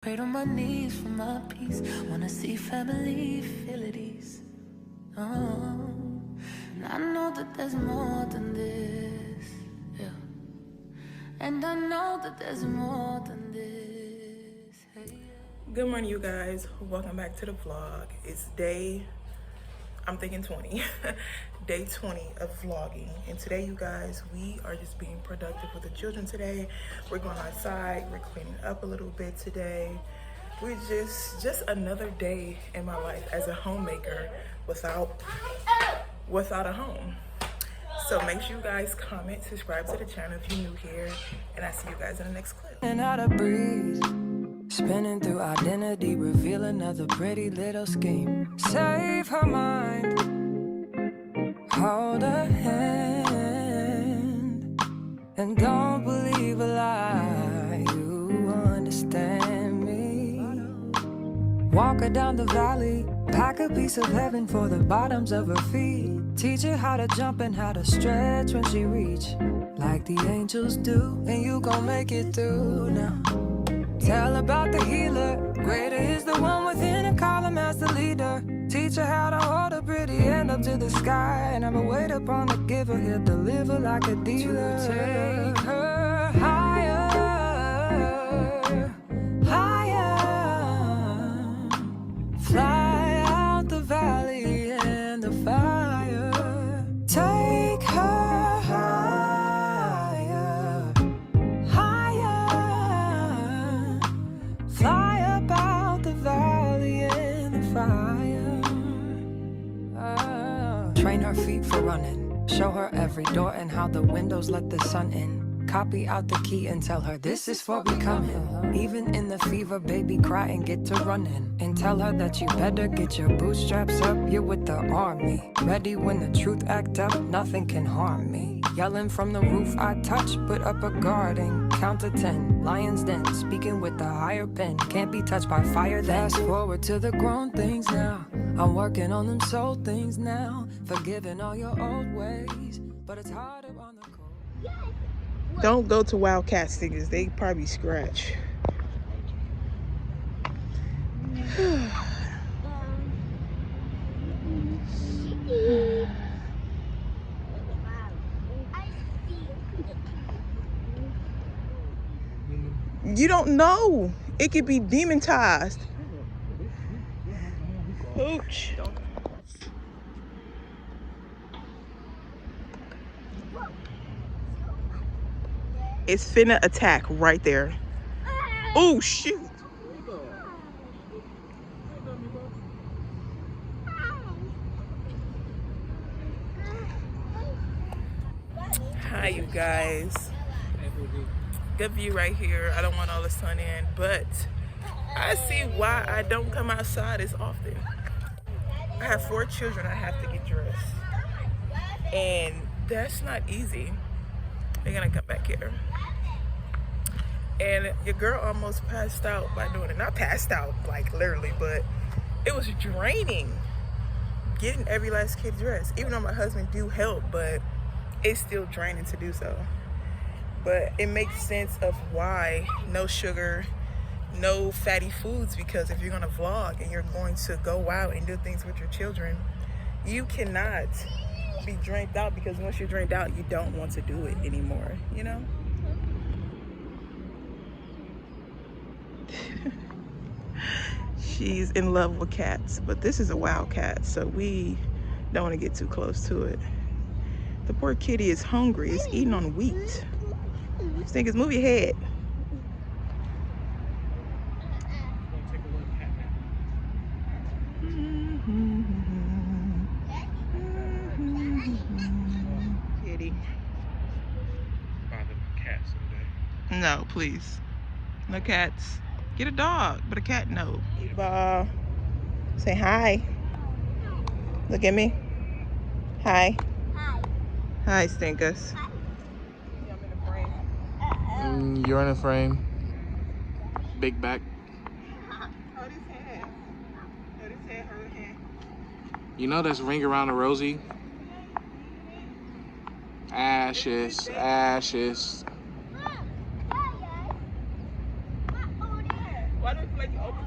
Pray on my knees for my peace. Wanna see family feel at ease. Oh, and I know that there's more than this. Yeah. And I know that there's more than this. Hey, yeah. Good morning, you guys. Welcome back to the vlog. It's day, I'm thinking 20, day 20 of vlogging. And today, you guys, we are just being productive with the children today. We're going outside, we're cleaning up a little bit today. We're just another day in my life as a homemaker without a home. So make sure you guys comment, subscribe to the channel if you're new here, and I'll see you guys in the next clip. And out of breeze, spinning through identity, reveal another pretty little scheme. Save her mind, hold her hand, and don't believe a lie. You understand me. Walk her down the valley, pack a piece of heaven for the bottoms of her feet. Teach her how to jump and how to stretch when she reach, like the angels do, and you gon' make it through now. Tell about the healer, greater is the one within, and call him as the leader. Teach her how to hold a pretty hand up to the sky, and never wait upon the giver, he'll deliver like a dealer. To take her higher, higher, fly out the valley and the fire. Take her higher, higher, fly up out the valley and the fire. Train her feet for running, show her every door and how the windows let the sun in. Copy out the key and tell her this is for becoming. Even in the fever, baby, cry and get to running. And tell her that you better get your bootstraps up. You're with the army, ready when the truth act up. Nothing can harm me. Yelling from the roof I touch, put up a guard and count to 10. Lion's den, speaking with the higher pen. Can't be touched by fire then. Fast forward to the grown things now. I'm working on them soul things now. Forgiving all your old ways, but it's harder on the cold. Don't go to Wildcat Stickers. They probably scratch. You don't know. It could be demonetized. Ooch. It's finna attack right there. Oh, shoot. Hi, you guys. Good view right here. I don't want all the sun in, but I see why I don't come outside as often. I have 4 children I have to get dressed, and that's not easy. They're gonna come back here. And your girl almost passed out by doing it. Not passed out, like literally, but it was draining getting every last kid dressed. Even though my husband do help, but it's still draining to do so. But it makes sense of why no sugar, no fatty foods, because if you're gonna vlog and you're going to go out and do things with your children, you cannot be drained out, because once you're drained out, you don't want to do it anymore, you know? She's in love with cats, but this is a wild cat, so we don't want to get too close to it. The poor kitty is hungry. It's eating on wheat. Stinkers, move your head. Kitty. No, please. No cats. Get a dog, but a cat, no. Eva, say hi. Look at me. Hi. Hi. Hi, Stinkers. Hi. You're in a frame. Big back. Oh, this head. Oh, this head, her head. You know that's Ring Around the Rosie? Ashes, ashes. Why do you like you open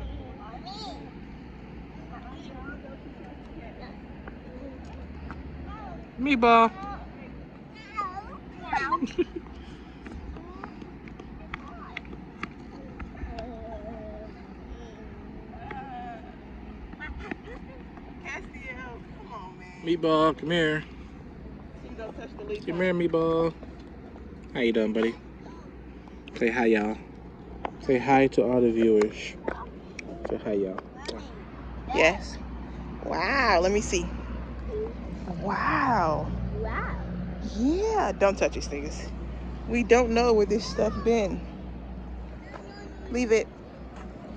Meatball. Castiel, come on, man. Meatball, come here. You can go touch the leaf. Come here, Meatball. How you doing, buddy? Say hi, y'all. Say hi to all the viewers. Say hi, y'all. Yes. Wow, let me see. Wow. Wow. Yeah, don't touch your sneakers. We don't know where this stuff been. Leave it.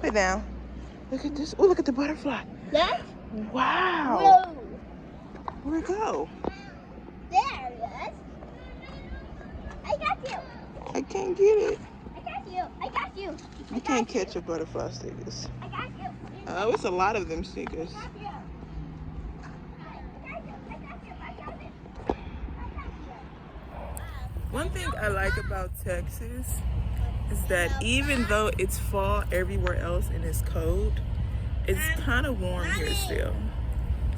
Put it down. Look at this. Oh, look at the butterfly. That? Wow. Whoa. Where'd it go? There it is. I got you. I can't get it. I got you. I got you. You can't catch a butterfly stickers. I got you. Oh, it's a lot of them stickers. I got you. I got you. I got you. I got it. I got you. One thing I like about Texas is that even though it's fall everywhere else and it's cold, it's kind of warm here still.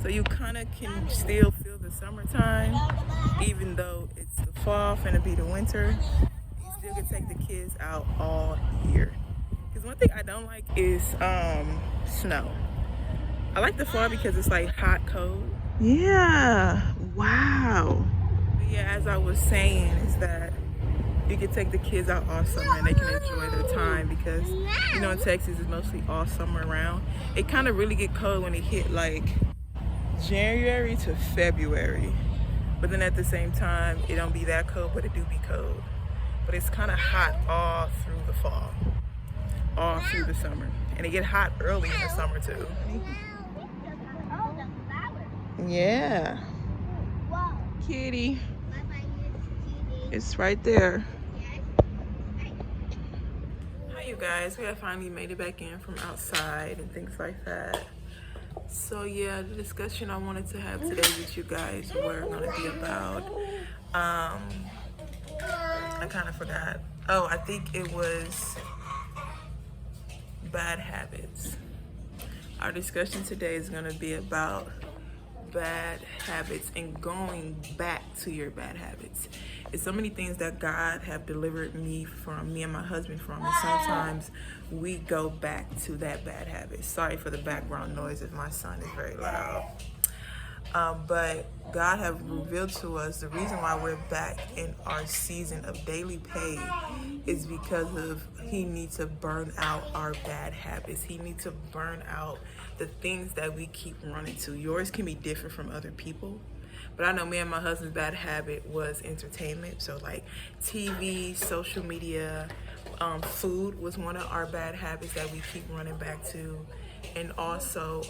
So you kind of can still feel the summertime, even though it's the fall, finna be the winter. You still can take the kids out all year. Because one thing I don't like is snow. I like the fall because it's like hot, cold. Yeah, wow. But yeah, as I was saying, is that you can take the kids out all summer and they can enjoy their time because, you know, in Texas it's mostly all summer around. It kind of really get cold when it hit like January to February. But then at the same time, it don't be that cold, but it do be cold. But it's kind of hot all through the fall, all through the summer. And it get hot early in the summer too. Oh, the flower. Yeah. Whoa. Kitty, Bye-bye, Miss Kitty. it's right there. Yes. Hi you guys, we have finally made it back in from outside and things like that. So yeah, the discussion I wanted to have today with you guys were gonna be about, I kind of forgot. Oh, I think it was bad habits. Our discussion today is gonna be about bad habits and going back to your bad habits. It's so many things that God have delivered me and my husband from, and sometimes we go back to that bad habit. Sorry for the background noise if my son is very loud. But God have revealed to us the reason why we're back in our season of daily pay is because of He needs to burn out our bad habits. He needs to burn out the things that we keep running to. Yours can be different from other people, but I know me and my husband's bad habit was entertainment. So like TV, social media, food was one of our bad habits that we keep running back to, and also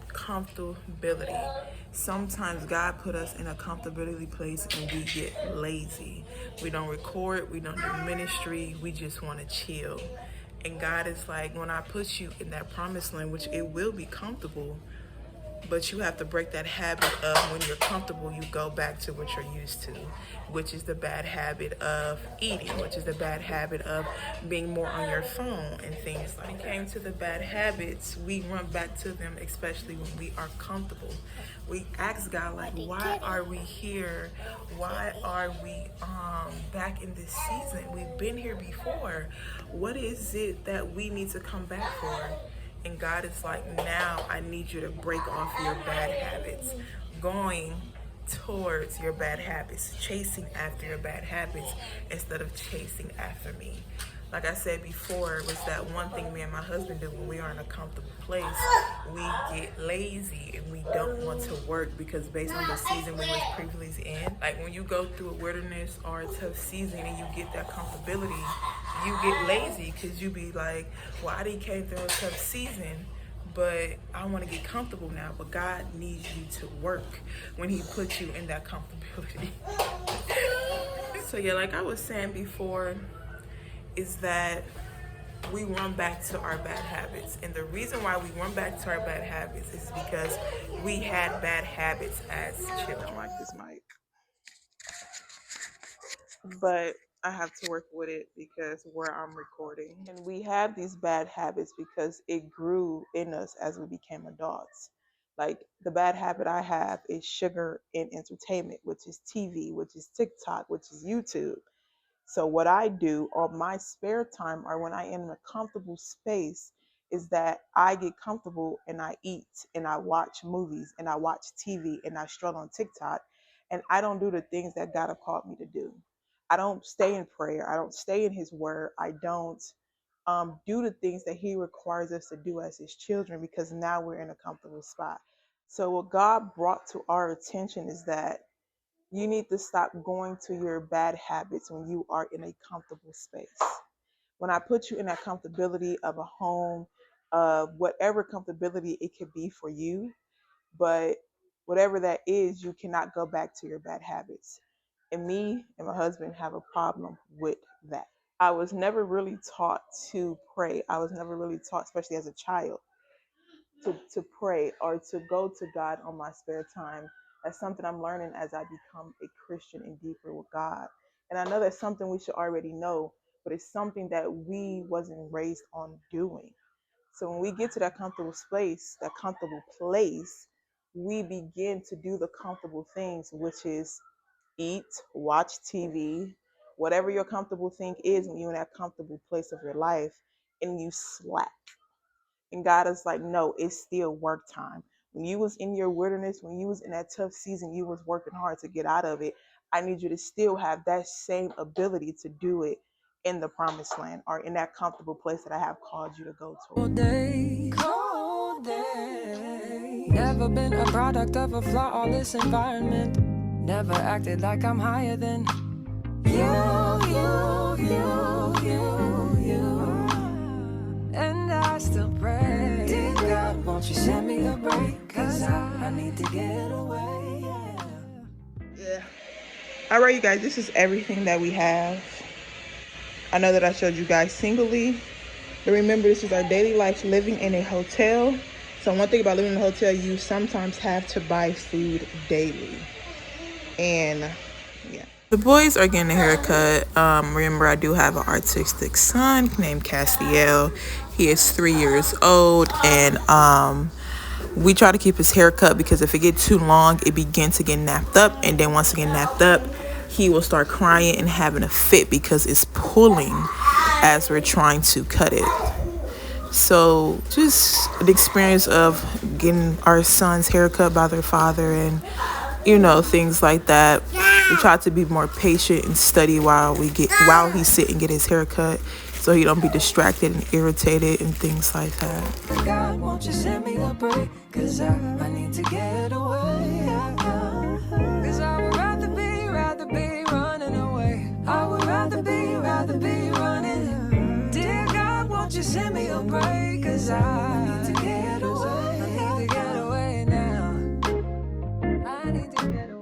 comfortability. Sometimes God put us in a comfortability place and we get lazy. We don't record, we don't do ministry, we just want to chill. And God is like, when I put you in that promised land, which it will be comfortable, but you have to break that habit of when you're comfortable, you go back to what you're used to, which is the bad habit of eating, which is the bad habit of being more on your phone and things like that. When it came to the bad habits, we run back to them, especially when we are comfortable. We ask God, like, why are we here? Why are we back in this season? We've been here before. What is it that we need to come back for? And God is like, now I need you to break off your bad habits, going towards your bad habits, chasing after your bad habits instead of chasing after me. Like I said before, it was that one thing me and my husband do when we are in a comfortable place. We get lazy and we don't want to work because based on the season we was previously in, like when you go through a wilderness or a tough season and you get that comfortability, you get lazy because you be like, well, I didn't came through a tough season, but I want to get comfortable now. But God needs you to work when He puts you in that comfortability. So yeah, like I was saying before, is that we run back to our bad habits. And the reason why we run back to our bad habits is because we had bad habits as children. I don't like this mic. But I have to work with it because where I'm recording. And we have these bad habits because it grew in us as we became adults. Like the bad habit I have is sugar in entertainment, which is TV, which is TikTok, which is YouTube. So what I do on my spare time or when I am in a comfortable space is that I get comfortable and I eat and I watch movies and I watch TV and I stroll on TikTok and I don't do the things that God have called me to do. I don't stay in prayer. I don't stay in his word. I don't do the things that he requires us to do as his children because now we're in a comfortable spot. So what God brought to our attention is that you need to stop going to your bad habits when you are in a comfortable space. When I put you in that comfortability of a home, whatever comfortability it could be for you, but whatever that is, you cannot go back to your bad habits. And me and my husband have a problem with that. I was never really taught to pray. I was never really taught, especially as a child, to pray or to go to God on my spare time. That's something I'm learning as I become a Christian and deeper with God. And I know that's something we should already know, but it's something that we wasn't raised on doing. So when we get to that comfortable space, that comfortable place, we begin to do the comfortable things, which is eat, watch TV, whatever your comfortable thing is when you're in that comfortable place of your life, and you slack. And God is like, no, it's still work time. When you was in your wilderness, when you was in that tough season, you was working hard to get out of it. I need you to still have that same ability to do it in the promised land or in that comfortable place that I have called you to go to. Cold day. Never been a product of a flawless environment. Never acted like I'm higher than you. And I still pray, dear God, won't you send me a break? Cause I need to get away. Yeah. All right, you guys, this is everything that we have. I know that I showed you guys singly, but remember, this is our daily life living in a hotel. So one thing about living in a hotel, you sometimes have to buy food daily. And yeah. The boys are getting a haircut. Remember, I do have an artistic son named Castiel. He is 3 years old, and we try to keep his hair cut because if it gets too long, it begins to get napped up, and then once it gets napped up, he will start crying and having a fit because it's pulling as we're trying to cut it. So just an experience of getting our son's haircut by their father and things like that. We try to be more patient and study while he's sitting get his haircut so he don't be distracted and irritated and things like that. God, won't you send me a break? Cause I need to get away. Cause I would rather be running away. I would rather be running. Dear God, won't you send me a break? Cause I need to get away. I need to get away now. I need to get away.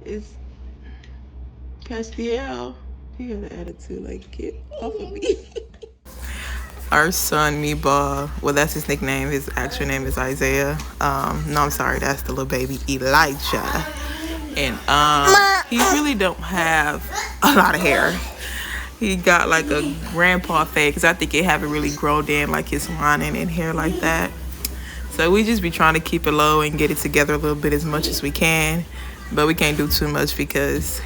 It's Castiel. He has an attitude like, get off of me. Our son, Meatball, well, that's his nickname. His actual name is Isaiah. No, I'm sorry, that's the little baby, Elijah. And he really don't have a lot of hair. He got like a grandpa fade because I think it haven't really grown in like his lining and hair like that. So we just be trying to keep it low and get it together a little bit as much as we can. But we can't do too much because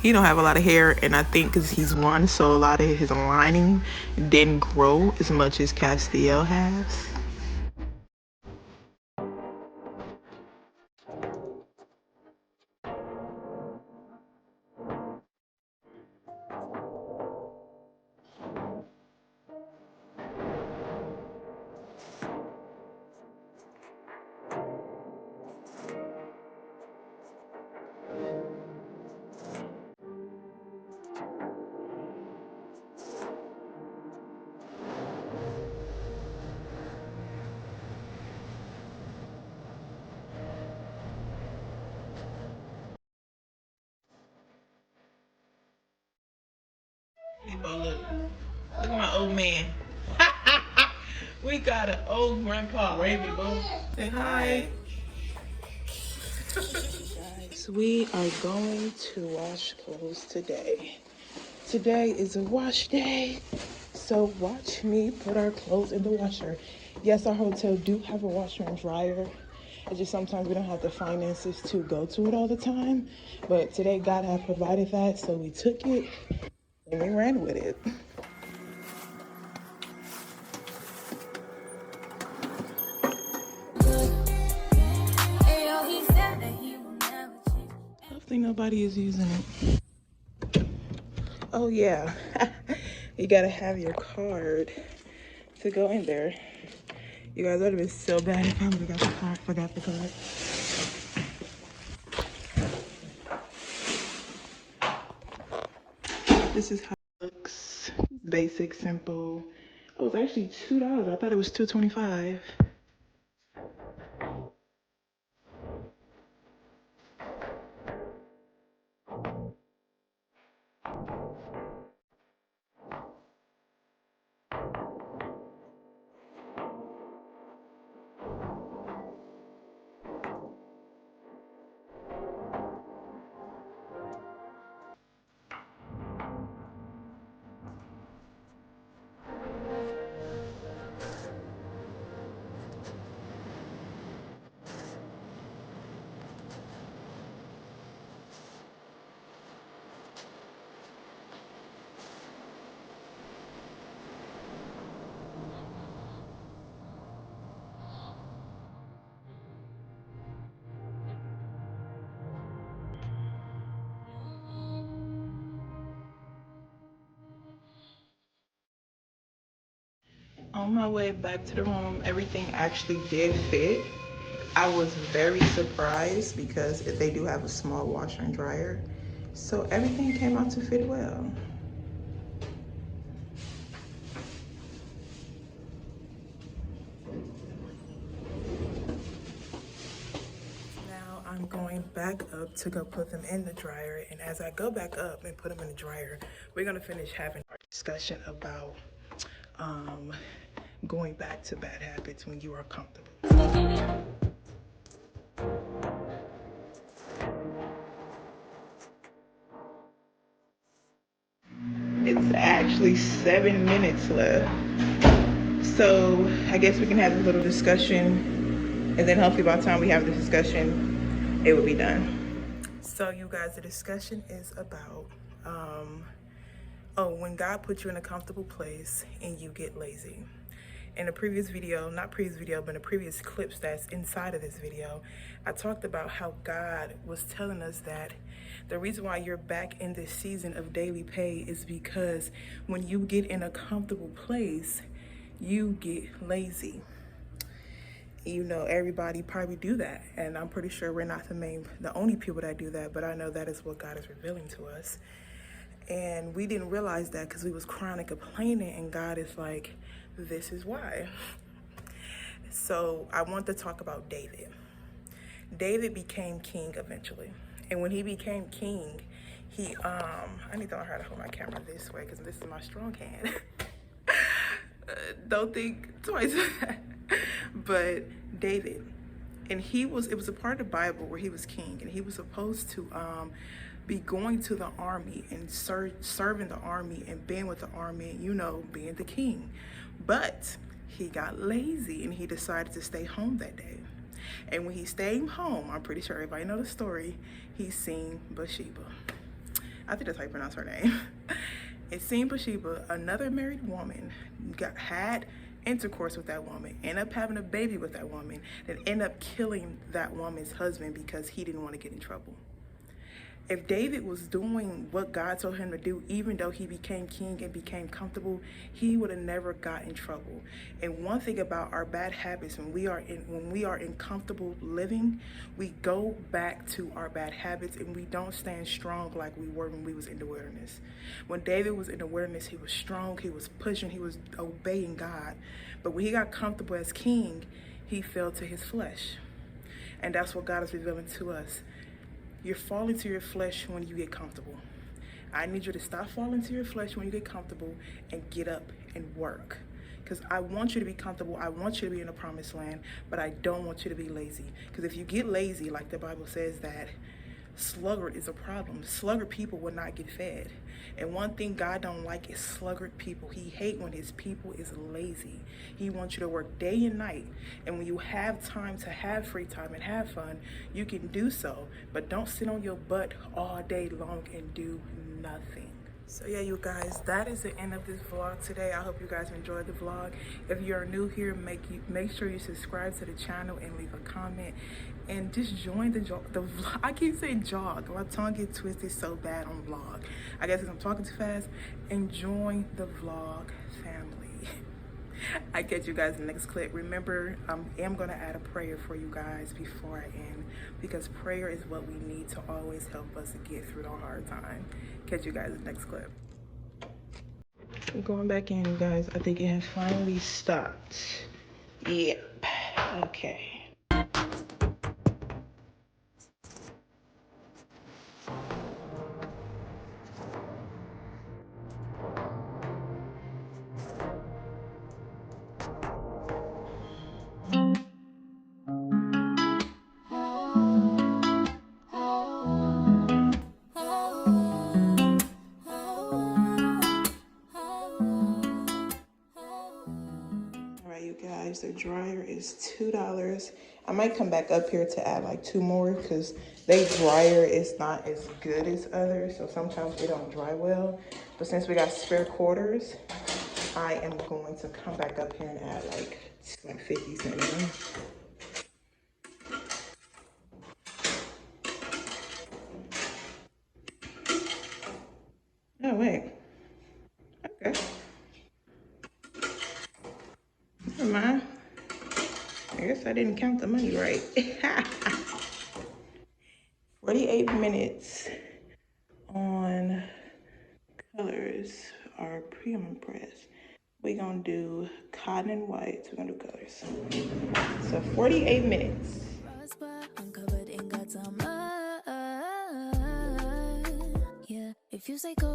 he don't have a lot of hair, and I think because he's one, so a lot of his lining didn't grow as much as Castiel has. Oh, look. Look at my old man. We got an old grandpa. Wavy, boo. Say hi. Guys, we are going to wash clothes today. Today is a wash day. So watch me put our clothes in the washer. Yes, our hotel do have a washer and dryer. It's just sometimes we don't have the finances to go to it all the time. But today God had provided that, so we took it and we ran with it. Hopefully nobody is using it. Oh yeah, you gotta have your card to go in there. You guys, that would have been so bad if I would have got the card, forgot the card. This is how it looks. Basic, simple. Oh, it's actually $2. I thought it was $2.25. On my way back to the room, everything actually did fit. I was very surprised because they do have a small washer and dryer. So everything came out to fit well. Now I'm going back up to go put them in the dryer. And as I go back up and put them in the dryer, we're gonna finish having our discussion about going back to bad habits when you are comfortable. It's actually 7 minutes left. So I guess we can have a little discussion, and then hopefully by the time we have the discussion, it will be done. So you guys, the discussion is about, when God puts you in a comfortable place and you get lazy. In a previous video, not previous video, but in a previous clips that's inside of this video, I talked about how God was telling us that the reason why you're back in this season of daily pay is because when you get in a comfortable place, you get lazy. You know, everybody probably do that, and I'm pretty sure we're not the only people that do that, but I know that is what God is revealing to us. And we didn't realize that because we was crying and complaining, and God is like, this is why. So I want to talk about David. David became king eventually. And when he became king, I need to learn how to hold my camera this way because this is my strong hand. Don't think twice. But David, and it was a part of the Bible where he was king, and he was supposed to be going to the army and serving the army and being with the army and, you know, being the king. But he got lazy and he decided to stay home that day. And when he stayed home, I'm pretty sure everybody know the story, he seen Bathsheba. I think that's how you pronounce her name. It seen Bathsheba, another married woman, had intercourse with that woman, ended up having a baby with that woman, then ended up killing that woman's husband because he didn't want to get in trouble. If David was doing what God told him to do, even though he became king and became comfortable, he would have never got in trouble. And one thing about our bad habits, when we are in comfortable living, we go back to our bad habits and we don't stand strong like we were when we was in the wilderness. When David was in the wilderness, he was strong, he was pushing, he was obeying God. But when he got comfortable as king, he fell to his flesh. And that's what God is revealing to us. You're falling to your flesh when you get comfortable. I need you to stop falling to your flesh when you get comfortable and get up and work. Because I want you to be comfortable. I want you to be in the promised land, but I don't want you to be lazy. Because if you get lazy, like the Bible says that sluggard is a problem. Sluggard people will not get fed. And one thing God don't like is sluggard people. He hate when his people is lazy. He wants you to work day and night. And when you have time to have free time and have fun, you can do so. But don't sit on your butt all day long and do nothing. So yeah, you guys, that is the end of this vlog today. I hope you guys enjoyed the vlog. If you're new here, make sure you subscribe to the channel and leave a comment, and just join the vlog. I keep saying jog. My tongue gets twisted so bad on vlog. I guess because I'm talking too fast. And join the Vlogg family. I catch you guys in the next clip. Remember, I am going to add a prayer for you guys before I end, because prayer is what we need to always help us get through the hard time. Catch you guys in the next clip. Going back in, you guys. I think it has finally stopped. Yep. Okay. You guys, the dryer is $2. I might come back up here to add like 2 more, because they dryer is not as good as others, so sometimes they don't dry well. But since we got spare quarters, I am going to come back up here and add like 50 cents in. Oh wait, okay, never mind. I guess I didn't count the money right. 48 minutes on colors are premium press. We're gonna do cotton and white. We're gonna do colors. So 48 minutes. Yeah, if you say go